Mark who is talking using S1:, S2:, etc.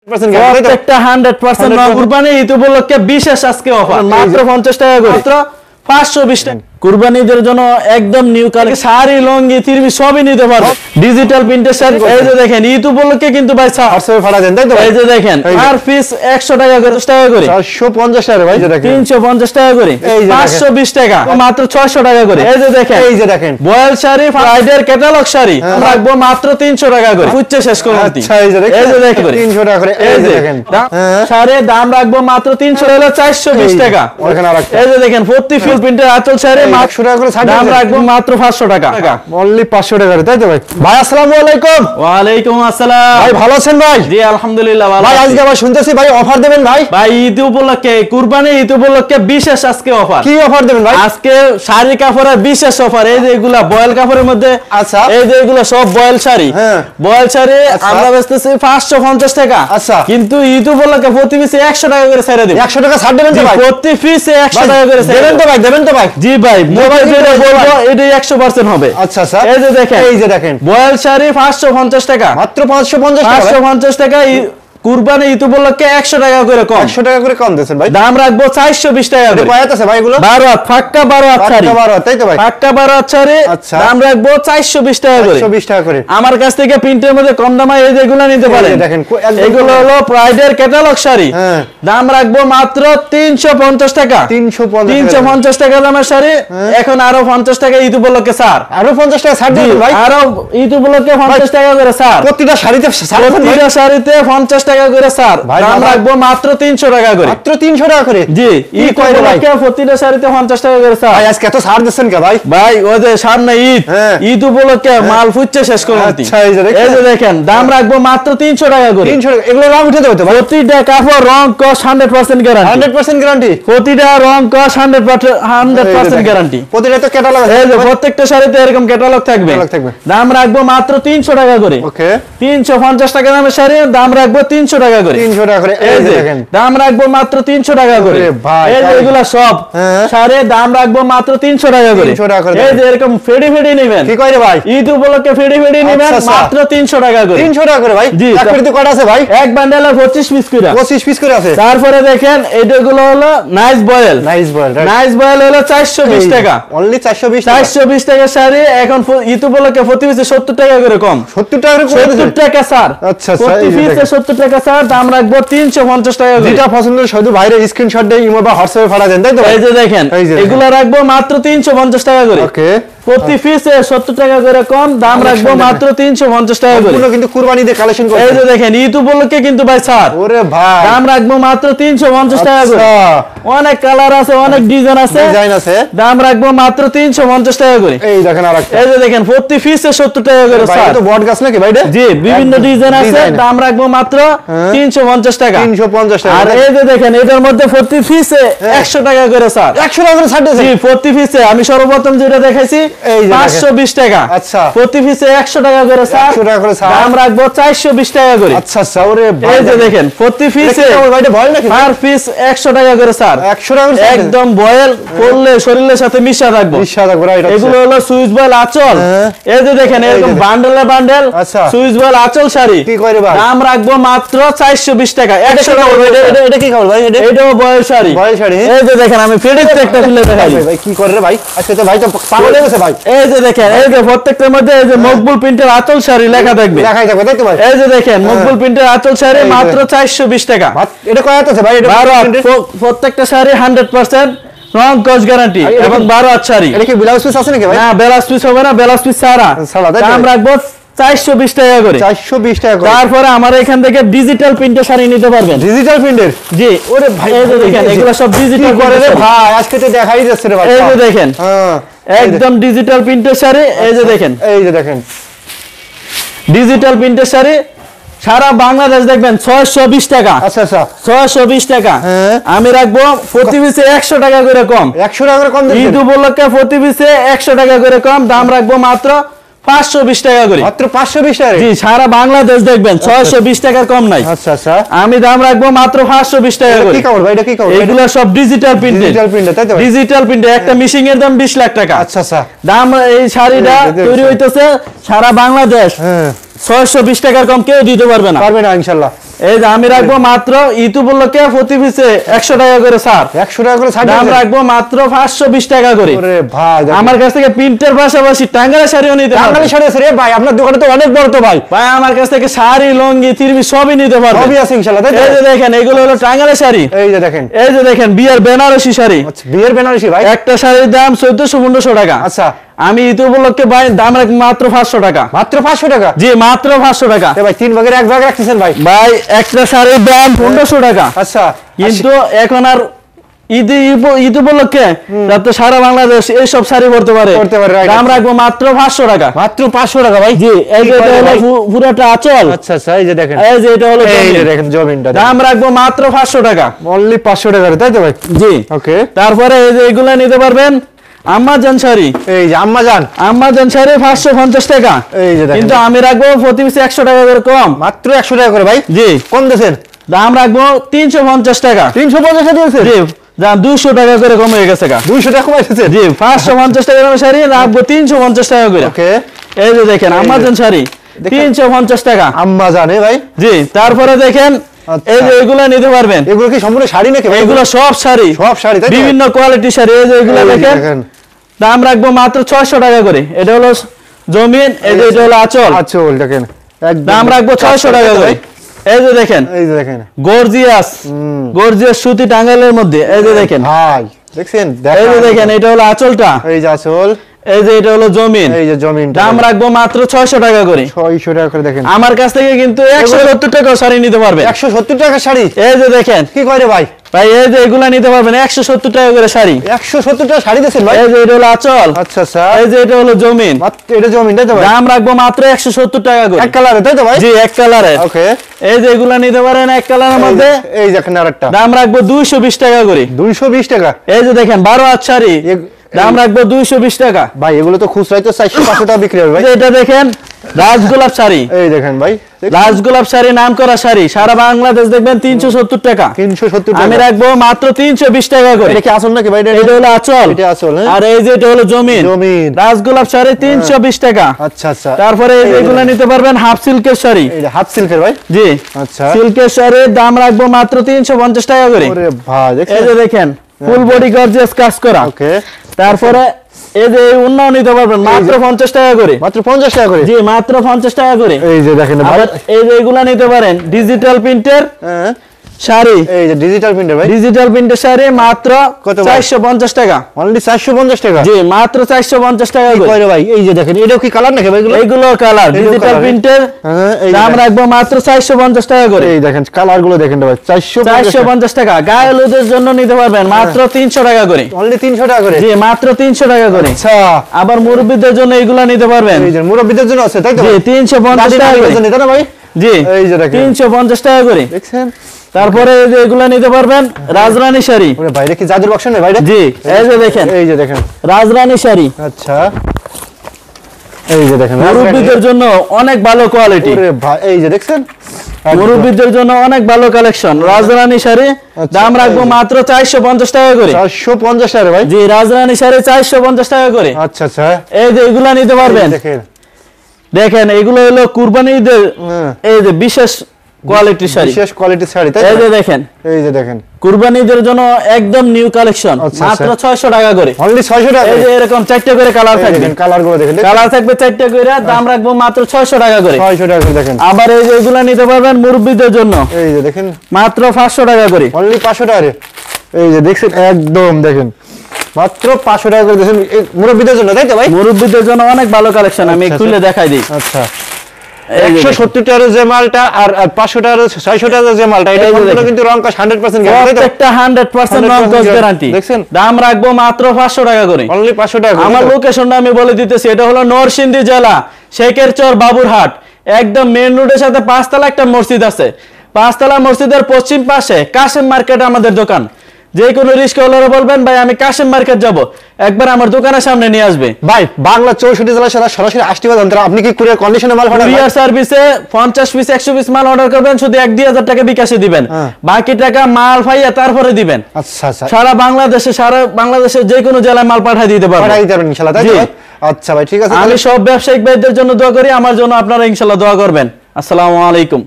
S1: প্রত্যেকটা 100% নন কুরবানি ঈদ উপলক্ষে বিশেষ আজকে অফার মাত্র 50 টাকা করে মাত্র 520 টাকা কুরবানিদের জন্য একদম নিউ কালেকশন শাড়ি লুঙ্গি তিরবি সবই নিতে পারবে ডিজিটাল প্রিন্টের শাড়ি এই যে দেখেন ঈদ উপলক্ষে কিন্তু ভাই হোয়াটসঅ্যাপে পাঠা দেন তাই তো এই যে দেখেন আর পিস 100 টাকা করে 450 টাকা ভাই 350 টাকা করে 520 টাকা মাত্র 600 টাকা করে এই যে দেখেন বয়েল শাড়ি ফ্রাইডের ক্যাটালগ শাড়ি রাখবো মাত্র 300 টাকা করে পুচ্ছে শেষ করুন আচ্ছা এই যে দেখেন 300 টাকা করে এই যে দেখেন শাড়ির দাম রাখবো মাত্র 300 হলো 420 টাকা ওখানে রাখতে এই যে দেখেন প্রতি ফুল প্রিন্টের আঁচল শাড়ি 500 টাকা করে দাম রাখবো মাত্র 500 টাকা অনলি 500 টাকা তাই তো ভাই ভাই আসসালামু আলাইকুম ওয়া আলাইকুম আসসালাম ভাই ভালো আছেন ভাই জি আলহামদুলিল্লাহ ভালো ভাই আজকে আবার শুনতেছি ভাই অফার দিবেন ভাই ভাই ঈদ উপলক্ষে কুরবানি ঈদ উপলক্ষে বিশেষ আজকে অফার কি অফার দিবেন ভাই আজকে শাড়ি কাপড়ের বিশেষ অফার এই যে এগুলা বয়েল কাপড়ের মধ্যে আচ্ছা এই যে এগুলা সব বয়েল শাড়ি হ্যাঁ বয়েল শাড়ি আমরা বেচতেছি 550 টাকা আচ্ছা কিন্তু ঈদ উপলক্ষে প্রতি পিসে 100 টাকা করে ছাড় দেব 100 টাকা ছাড় দেবেন তো ভাই প্রতি পিসে 100 টাকা করে দেবেন তো ভাই জি ভাই মোবাইল যেটা বলবো এটাই 100% হবে আচ্ছা আচ্ছা এই যে দেখেন বয়েল শাড়ি 550 টাকা মাত্র 550 টাকা কুরবানি ঈদ উপলক্ষে 100 টাকা করে কম 100 টাকা করে কম দেন ভাই দাম রাখবো 420 টাকা করে কয়ত আছে ভাই এগুলো 12 হাত ফাক্কা 12 হাত শাড়ি 12 হাত তাই তো ভাই ফাক্কা 12 হাত শাড়ি দাম রাখবো 420 টাকা করে 420 টাকা করে আমার কাছ থেকে প্রিন্টের মধ্যে কম দামে এই যেগুলো নিতে পারেন দেখেন এগুলো হলো প্রাইডের ক্যাটালগ শাড়ি দাম রাখবো মাত্র 350 টাকা 350 টাকা দামের শাড়ি এখন আরো 50 টাকা ঈদ উপলক্ষে ছাড় আরো 50 টাকা ছাড় দিবেন ভাই আরো ঈদ উপলক্ষে 50 টাকা করে ছাড় প্রতিটা শাড়িতে 50 টাকা করে স্যার দাম রাখবো মাত্র 300 টাকা করে মাত্র 300 টাকা করে জি ই কয় ভাই প্রতিটা শাড়িতে 50 টাকা করে স্যার ভাই আজকে এত ছাড় দিচ্ছেন কে ভাই ভাই ওই যে সামনে ঈদ উপলক্ষে মাল ফুচ্ছে শেষ করুন আচ্ছা এই যে দেখেন দাম রাখবো মাত্র 300 টাকা করে 300 এগুলো রং উঠে দেবে তো ভাই প্রতিটা কাপড় রং কস 100% গ্যারান্টি 100% গ্যারান্টি প্রতিটা রং কস 100% গ্যারান্টি প্রতিটা তো ক্যাটালগ আছে এই যে প্রত্যেকটা শাড়িতে এরকম ক্যাটালগ থাকবে দাম রাখবো মাত্র 300 টাকা করে ওকে 350 টাকা দামের শাড়ি দাম রাখবো 300 টাকা করে 300 টাকা করে এই দেখেন দাম রাখবো মাত্র 300 টাকা করে ভাই এই যে এগুলা সব শাড়ি দাম রাখবো মাত্র 300 টাকা করে 300 টাকা করে এই যে এরকম ফেডি নেবেন কি কয় রে ভাই ঈদ উপলক্ষে ফেডি নেবেন মাত্র 300 টাকা করে 300 টাকা করে ভাই জি এক ফেডিতে কয়টা আছে ভাই এক বান্ডেলে 25 পিস করে 25 পিস করে আছে তারপরে দেখেন এইগুলো হলো নাইস বয়েল হলো 420 টাকা অনলি 420 টাকা শাড়ি এখন ঈদ উপলক্ষে প্রতি পিসে 70 টাকা করে কম 70 টাকা করে 70 টাকা স্যার আচ্ছা প্রতি পিসে 70 টাকা স্যার দাম রাখবো 350 টাকা করে যেটা পছন্দ শুধু বাইরে স্ক্রিনশট দিয়ে ইমো বা হোয়াটসঅ্যাপে পাঠা দেন তাই তো এই যে দেখেন এগুলা রাখবো মাত্র 350 টাকা করে ওকে প্রতি পিসে 70 টাকা করে কম দাম রাখবো মাত্র 350 টাকা করে পুরো কিন্তু কুরবানি দিয়ে কালেকশন করতে এই যে দেখেন ঈদ উপলক্ষে কিন্তু ভাই স্যার ওরে ভাই দাম রাখবো মাত্র 350 টাকা করে অনেক কালার আছে অনেক ডিজাইন আছে দাম রাখবো মাত্র 350 টাকা করে এই দেখেন আরেকটা এই যে দেখেন প্রতি পিসে 70 টাকা করে স্যার তো বট গাছ নাকি ভাই জি বিভিন্ন ডিজাইন আছে দাম রাখবো মাত্র 350 টাকা 350 টাকা আর এই যে দেখেন এটার মধ্যে প্রতি পিসে 100 টাকা করে স্যার 100 টাকা করে ছাড় দিয়েছে জি প্রতি পিসে আমি সর্বপ্রথম যেটা দেখাইছি 520 টাকা আচ্ছা প্রতি পিসে 100 টাকা করে স্যার 100 টাকা করে স্যার দাম রাখবো 420 টাকা করে আচ্ছা আচ্ছা ওরে ভাই এই যে দেখেন প্রতি পিসে ভাইটা বয়েল নাকি আর পিস 100 টাকা করে স্যার 100 টাকা করে একদম বয়েল করলে শরীরের সাথে মিশা থাকবে রাইট এগুলো হলো সুইচ বয়েল আঁচল এই যে দেখেন এরকম বান্ডেল সুইচ বয়েল আঁচল শাড়ি কি কয় রে ভাই দাম রাখবো মাত্র 420 টাকা 100 টাকা এটা কি খাবার ভাই এটাও বয়েল শাড়ি এই যে দেখেন আমি ফেডিতে একটা খুলে দেখাই ভাই কি করে রে ভাই আজকে তো ভাই তো পাগল হয়ে গেছে ভাই এই যে দেখেন এই যে প্রত্যেকটার মধ্যে এই যে মকবুল প্রিন্টের আঁচল শাড়ি লেখা থাকবে লেখাই থাকবে তাই তো ভাই এই যে দেখেন মকবুল প্রিন্টের আঁচল শাড়ি মাত্র 420 টাকা এটা কয় আছে ভাই এটা প্রত্যেকটা শাড়ি 100% রং কস গ্যারান্টি এবং 12 হাত শাড়ি এটা কি ব্লাউজ পিস আছে নাকি ভাই না ব্লাউজ পিস হবে না ব্লাউজ পিস ছাড়া দাম রাখবো 420 টাকা করে 420 টাকা করে তারপরে আমার এখান থেকে ডিজিটাল প্রিন্টের শাড়ি নিতে পারবেন ডিজিটাল প্রিন্টের জি ওরে ভাই এই যে দেখেন এগুলো সব ডিজিটাল করে রে ভাই আজকে তো দেখাই যাচ্ছে রে ভাই এই যে দেখেন একদম ডিজিটাল প্রিন্টের শাড়ি এই যে দেখেন ডিজিটাল প্রিন্টের শাড়ি সারা বাংলাদেশ দেখবেন 620 টাকা আচ্ছা 620 টাকা আমি রাখবো প্রতি পিসে 100 টাকা করে কম 100 টাকা করে কম ঈদ উপলক্ষে প্রতি পিসে 100 টাকা করে কম দাম রাখবো মাত্র 520 টাকা করে মাত্র 520 টাকা জি সারা বাংলাদেশ দেখবেন 620 টাকার কম নাই আচ্ছা আমি দাম রাখবো মাত্র 520 টাকা করে কি কাপড় ভাই এটা কি কাপড় এগুলো সব ডিজিটাল প্রিন্ট তাই তো ডিজিটাল প্রিন্ট একটা মিশিং এর দাম 20 লাখ টাকা আচ্ছা দাম এই শাড়িটা তৈরি হইতেছে সারা বাংলাদেশ 620 টাকার কম কেউ দিতে পারবে না
S2: ইনশাআল্লাহ।
S1: এই যে আমি রাখবো মাত্র ঈদ উপলক্ষে প্রতি পিসে 100 টাকা করে ছাড়।
S2: 100 টাকা করে ছাড়
S1: দাম রাখবো মাত্র 520 টাকা করে।
S2: ওরে ভাই
S1: আমার কাছ থেকে প্রিন্টের পাশাপাশি টাঙ্গাইলের শাড়িও নিতে পারবেন।
S2: টাঙ্গাইলের শাড়ি আছে রে ভাই, আপনার দোকানে তো অনেক বড় তো ভাই।
S1: ভাই আমার কাছ থেকে শাড়ি লুঙ্গি তিরবি সবই নিতে পারবেন।
S2: সবই আছে ইনশাআল্লাহ।
S1: এই যে দেখেন এগুলো হলো টাঙ্গাইলের শাড়ি।
S2: এই যে দেখেন,
S1: এই যে দেখেন বিয়ের বেনারসি শাড়ি।
S2: আচ্ছা বিয়ের বেনারসি ভাই।
S1: একটা শাড়ির দাম 1400-1500 টাকা।
S2: আচ্ছা
S1: আমি ঈদ উপলক্ষে ভাই দাম রাখবো মাত্র 500 টাকা।
S2: মাত্র 500 টাকা?
S1: জি মাত্র 500 টাকা।
S2: ভাই 3 ভাগের 1 ভাগ রাখতেছেন ভাই।
S1: ভাই একটা শাড়ির দাম 1500 টাকা।
S2: আচ্ছা
S1: কিন্তু এখন আর ঈদ উপলক্ষে যাতে সারা বাংলাদেশ এই সব শাড়ি পরতে পারে দাম রাখবো মাত্র 500 টাকা।
S2: মাত্র 500 টাকা ভাই?
S1: জি এই যে এটা হলো পুরোটা আঁচল।
S2: আচ্ছা আচ্ছা এই যে দেখেন,
S1: এই যে এটা হলো
S2: এই যে দেখেন জমিনটা,
S1: দাম রাখবো মাত্র 500 টাকা।
S2: অনলি 500 টাকা তাই তো ভাই?
S1: জি
S2: ওকে।
S1: তারপরে এই যে এগুলা নিতে পারবেন আম্মাজান শাড়ি।
S2: এই যে আম্মাজান
S1: শাড়ি 550 টাকা।
S2: এই যে দেখেন,
S1: কিন্তু আমি রাখবো প্রতি পিসে 100 টাকা করে কম।
S2: মাত্র 100 টাকা করে ভাই?
S1: জি।
S2: কোন দেশের?
S1: দাম রাখবো 350 টাকা।
S2: 350 টাকা দিয়েছে?
S1: জি দাম 200 টাকা করে কম হয়ে গেছে।
S2: 200 টাকা কমে গেছে?
S1: জি 550 টাকা দামের শাড়ি রাখবো 350 টাকা করে।
S2: ওকে।
S1: এই যে দেখেন আম্মাজান শাড়ি 350 টাকা।
S2: আম্মাজান ভাই?
S1: জি। তারপরে দেখেন এই যে এগুলা নিতে পারবেন।
S2: এগুলো কি সম্পূর্ণ শাড়ি নাকি ভাই?
S1: এগুলো সব শাড়ি,
S2: সব শাড়ি তাই?
S1: বিভিন্ন কোয়ালিটির শাড়ি। এই যে এগুলা দেখেন দাম রাখবো মাত্র 600 টাকা করে। এটা হলো জমিন, এই যে এটা হলো আঁচল।
S2: আঁচল দেখেন,
S1: দাম রাখবো 600 টাকা করে। এই যে দেখেন,
S2: এই যে দেখেন
S1: গর্জিয়াস সুতি টাঙ্গাইলের মধ্যে। এই যে দেখেন
S2: ভাই, দেখছেন?
S1: এই যে দেখেন এটা হলো আঁচলটা।
S2: এই যে আঁচল,
S1: এই যে এটা হলো জমিন।
S2: এই যে জমিন,
S1: দাম রাখবো মাত্র 600 টাকা করে।
S2: 600 টাকা করে। দেখেন
S1: আমার কাছ থেকে কিন্তু 170 টাকা শাড়ি নিতে পারবে।
S2: 170 টাকা শাড়ি?
S1: এই যে দেখেন
S2: কি করে ভাই?
S1: ভাই এই যে এগুলা নিতে পারবেন 170 টাকা করে শাড়ি।
S2: 170 টাকা শাড়ি দিয়েছেন ভাই?
S1: এই যে এটা হলো আঁচল।
S2: আচ্ছা আচ্ছা।
S1: এই যে এটা হলো জমিন।
S2: এটা জমিন তাই তো ভাই?
S1: দাম রাখবো মাত্র 170 টাকা করে।
S2: এক কালারে তাই তো ভাই?
S1: জি এক কালারে।
S2: ওকে।
S1: এই যে এগুলা নিতে পারেন এক কালারের মধ্যে।
S2: এই দেখেন আরেকটা,
S1: দাম রাখবো 220 টাকা করে।
S2: 220 টাকা?
S1: এই যে দেখেন 12 হাত শাড়ি, দাম রাখবো 220 টাকা।
S2: ভাই এগুলো তো খুচরাই তো 400-500 টাকা বিক্রি হবে ভাই।
S1: এটা দেখেন রাজগোলাপ শাড়ি।
S2: এই দেখেন ভাই,
S1: রাজগোলাপ শাড়ি নাম করা শাড়ি, সারা বাংলাদেশ দেখবেন 370 টাকা।
S2: 370 টাকা?
S1: আমি রাখবো মাত্র 320 টাকা করে।
S2: এটা কি আঁচল নাকি ভাই?
S1: এটা হলো আঁচল।
S2: এটা আঁচল।
S1: আর এই যে এটা হলো জমিন।
S2: জমিন
S1: রাজগোলাপ শাড়ি 320 টাকা।
S2: আচ্ছা আচ্ছা।
S1: তারপরে এই যে এগুলা নিতে পারবেন হাফ সিল্কের শাড়ি।
S2: এই যে হাফ সিল্কের ভাই?
S1: জি
S2: আচ্ছা।
S1: সিল্কের শাড়ির দাম রাখবো মাত্র 350 টাকা করে।
S2: ওরে ভাই দেখছেন?
S1: এই যে দেখেন ফুল বডি গর্জিয়াস কাজ করা।
S2: ওকে।
S1: তারপরে এই যে উন্নয়ন নিতে পারবেন মাত্র 50 টাকা করে।
S2: মাত্র 50 টাকা করে?
S1: জি মাত্র 50 টাকা করে।
S2: এই যে দেখেন ভাই,
S1: এই যে এগুলা নিতে পারেন ডিজিটাল প্রিন্টের শাড়ি।
S2: এই যে ডিজিটাল প্রিন্টার ভাই?
S1: ডিজিটাল প্রিন্টের শাড়ি মাত্র 450 টাকা।
S2: অনলি 450 টাকা?
S1: জি মাত্র 450 টাকা করে।
S2: কই রে ভাই? এই যে দেখেন এটাও কি কালার নাকি ভাই?
S1: এইগুলো কালার ডিজিটাল প্রিন্টের। দাম রাখবো মাত্র 450 টাকা করে।
S2: এই দেখেন কালার গুলো দেখেন ভাই,
S1: 450 টাকা। গায়ে হলুদের জন্য নিতে পারবেন মাত্র 300 টাকা করে।
S2: অনলি 300 টাকা করে?
S1: জি মাত্র 300 টাকা করে।
S2: আচ্ছা।
S1: আবার মুরব্বিদের জন্য এইগুলা নিতে পারবেন।
S2: এই যে মুরব্বিদের জন্য আছে তাই তো?
S1: জি 350 টাকা করে
S2: নিতে না ভাই?
S1: জি
S2: এই যে দেখেন
S1: 350 টাকা করে।
S2: দেখছেন?
S1: তারপরে এই যে এগুলা নিতে পারবেন রাজরানী শাড়ি।
S2: ওরে ভাই এটা কি জাদুর বাক্স না ভাই?
S1: জি এই যে দেখেন,
S2: এই যে দেখেন
S1: রাজরানী শাড়ি।
S2: আচ্ছা। এই যে দেখেন
S1: মুরব্বিদের জন্য অনেক ভালো কোয়ালিটি।
S2: ওরে ভাই এই যে দেখছেন
S1: মুরব্বিদের জন্য অনেক ভালো কালেকশন। রাজরানী শাড়ি দাম রাখবো মাত্র 450 টাকা করে।
S2: 450 টাকা ভাই?
S1: জি রাজরানী শাড়ি 450 টাকা করে।
S2: আচ্ছা আচ্ছা।
S1: এই যে এগুলা নিতে পারবেন। দেখেন এগুলো হলো কুরবানি ঈদের এই যে বিশেষ কোয়ালিটির শাড়ি।
S2: বিশেষ কোয়ালিটির শাড়ি তাই?
S1: এই যে দেখেন,
S2: এই যে দেখেন
S1: কুরবানি ঈদের জন্য একদম নিউ কালেকশন মাত্র 600 টাকা করে।
S2: অনলি 600 টাকা?
S1: এই যে এরকম 4টা করে কালার থাকবে।
S2: কালার গুলো দেখেন,
S1: কালার থাকবে 4টা করে। দাম রাখবো মাত্র 600 টাকা করে।
S2: 600 টাকা করে দেখেন।
S1: আবার এই যে এগুলা নিতে পারবেন মুরব্বিদের জন্য।
S2: এই যে দেখেন
S1: মাত্র 500 টাকা করে।
S2: অনলি 500 টাকা রে? এই যে দেখছেন একদম দেখেন মাত্র 500 টাকা করে দেখেন মুরব্বিদের জন্য তাই তো ভাই?
S1: মুরব্বিদের জন্য অনেক ভালো কালেকশন, আমি খুলে দেখাই দিই।
S2: আচ্ছা 170 টাকার যে মালটা আর 500 টাকার 600 টাকার যে মালটা এটা কিন্তু রং কস 100% গ্যারান্টি।
S1: প্রত্যেকটা 100% রং কস গ্যারান্টি।
S2: দেখছেন?
S1: দাম রাখবো মাত্র 500 টাকা করে।
S2: অনলি 500 টাকা।
S1: আমার লোকেশনটা আমি বলে দিতেছি, এটা হলো নরসিংদী জেলা শেখেরচর বাবুরহাট। একদম মেইন রোডের সাথে 5 তলা একটা মসজিদ আছে। 5 তলা মসজিদের পশ্চিম পাশে কাশেম মার্কেট আমাদের দোকান। যে কোনো রিস্কওয়ালারা বলবেন ভাই আমি কাশেম মার্কেট যাব, একবার আমার দোকানের সামনে নিয়ে আসবে।
S2: ভাই বাংলা 64 জেলা সারা সরাসরি আসতে পারেন। আপনি কি কুরিয়ার কন্ডিশনে মাল পাঠাবেন?
S1: কুরিয়ার সার্ভিসে 50 পিস 100 পিস মাল অর্ডার করবেন, শুধু 1-2000 টাকা বিকাশে দিবেন। বাকি টাকা মাল পাইয়া তারপরে দিবেন।
S2: আচ্ছা আচ্ছা।
S1: সারা বাংলাদেশে যে কোনো জেলায় মাল পাঠিয়ে দিতে পারবেন।
S2: পাঠিয়ে দিতে পারবেন ইনশাআল্লাহ তাই তো? আচ্ছা ভাই ঠিক আছে,
S1: আমি সব ব্যবসায়িক ভাইদের জন্য দোয়া করি, আমার জন্য আপনারা ইনশাআল্লাহ দোয়া করবেন। আসসালামু আলাইকুম।